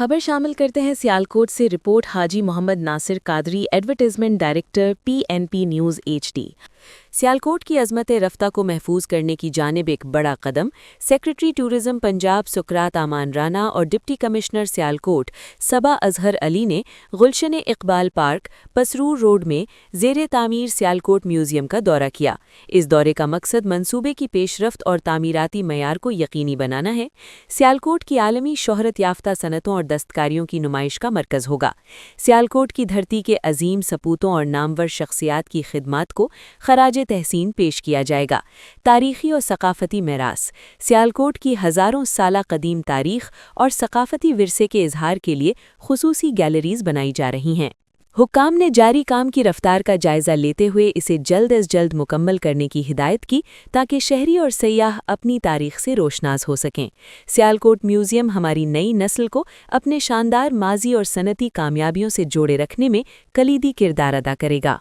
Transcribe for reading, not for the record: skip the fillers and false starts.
खबर शामिल करते हैं सियालकोट से report Haji Mohammad Nasir Qadri advertisement director PNP news HD. Sialkot की अज़मत रफ्ता को महफूज करने की जानिब एक बड़ा कदम सेक्रेटरी टूरिज्म पंजाब सुकरात आमान राना और डिप्टी कमिश्नर सियालकोट सबा अजहर अली ने गुलशन इकबाल पार्क पसरूर रोड में ज़ेरे तामीर सियालकोट म्यूज़ियम का दौरा किया। इस दौरे का मकसद मंसूबे की पेशरफ्त और तामीराती मयार को यकीनी बनाना है। सियालकोट की आलमी शोहरत याफ्ता सनतों और दस्तकारियों की नुमाइश का मरकज़ होगा। सियालकोट की धरती के अजीम सपूतों और नामवर शख्सियात की खिदमात को खराजे तहसीन पेश किया जाएगा। तारीखी और सकाफती मेरास सियालकोट की हज़ारों साला कदीम तारीख और सकाफती विरसे के इजहार के लिए खुसूसी गैलरीज बनाई जा रही हैं। हुक्काम ने जारी काम की रफ्तार का जायजा लेते हुए इसे जल्द अज जल्द मुकम्मल करने की हिदायत की ताकि शहरी और सयाह अपनी तारीख से रोशनास हो सकें। सियालकोट म्यूज़ियम हमारी नई नस्ल को अपने शानदार माजी और सनती कामयाबियों से जोड़े रखने में कलीदी किरदार अदा करेगा।